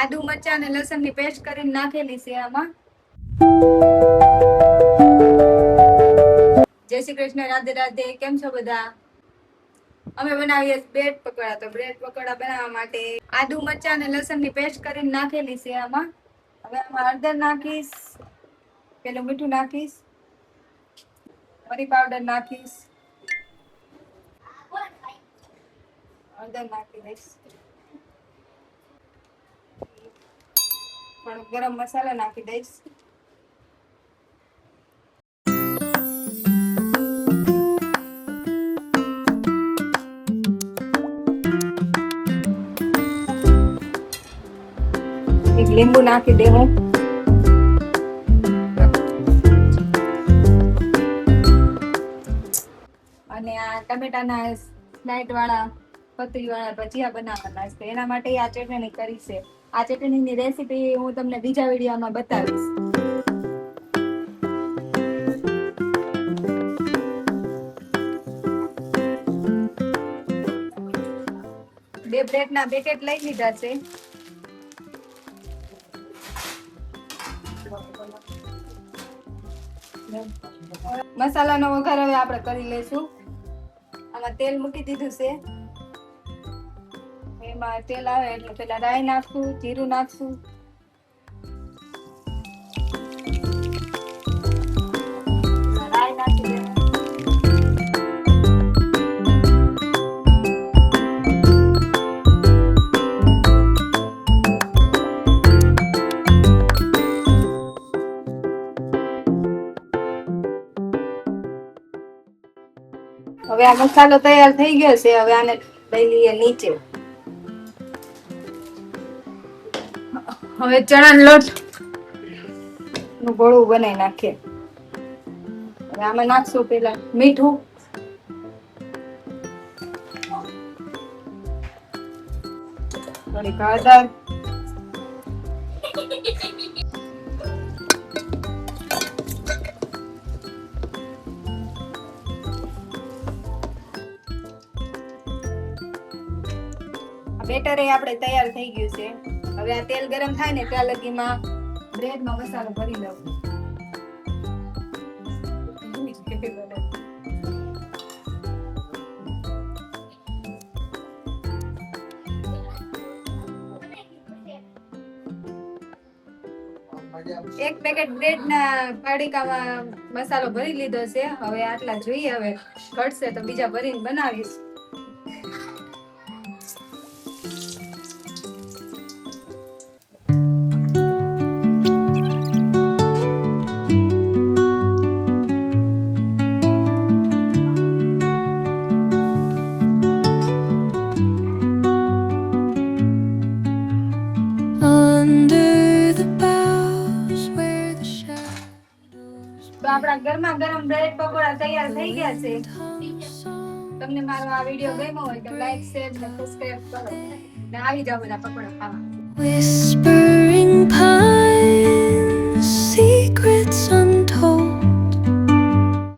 આદુ મરચાં અને લસણની પેસ્ટ કરીને નાખેલી છે આમાં. જય શ્રી કૃષ્ણ, રાધે રાધે. કેમ છો બધા? અમે બનાવીએ બ્રેડ પકોડા. તો બ્રેડ પકોડા બનાવવા માટે આદુ મરચાં અને લસણની પેસ્ટ કરીને નાખેલી છે આમાં. હવે આમાં હળદર નાખીશ, પેલું મીઠું નાખીશ, મરી પાવડર નાખીશ, હળદર નાખી દઈશ, થોડો ગરમ મસાલા નાખી દઈશ. એક લીંબુ નાખી દેવું. અને આ ટમેટાના સ્લાઇડ વાળા પતરી વાળા ભજીયા બનાવવાના છે. એના માટે આ ચટણી કરી છે. આ ચટણીની રેસીપી હું તમને બીજા વિડીયોમાં બતાવીશ. બે બ્રેડના પેકેટ લઈ લીધા છે. મસાલાનો વઘાર હવે આપણે કરી લઈશું. આમાં તેલ મૂકી દીધું છે. એમાં તેલ આવે એટલે પેલા રાઈ નાખશું, જીરું નાખશું, રાઈ નાખી દેવું. હવે આ મસાલો તૈયાર થઈ ગયો છે. હવે આને લઈ લઈએ નીચે. હવે ચણાનો લોટ નું ગોળું બનાવી નાખીએ. હવે આમાં નાખશું પેલા મીઠું, થોડી હળદર, બેટર એ આપણે તૈયાર થઈ ગયું છે. હવે આ તેલ ગરમ થાય ને ત્યાં લગીમાં બ્રેડનો મસાલો ભરી લઉં. એક પેકેટ બ્રેડના પાડીકામાં મસાલો ભરી લીધો છે. હવે આટલા જોઈએ. હવે ઘટશે તો બીજા ભરીને બનાવીશ. તો આપણા ગરમા ગરમ બ્રેડ પકોડા તૈયાર થઈ ગયા છે. તમને મારો આ વિડીયો ગમ્યો હોય તો લાઈક, શેર અને સબસ્ક્રાઇબ કરો. ને આવી જાઓ બધા પકોડા ખાવા.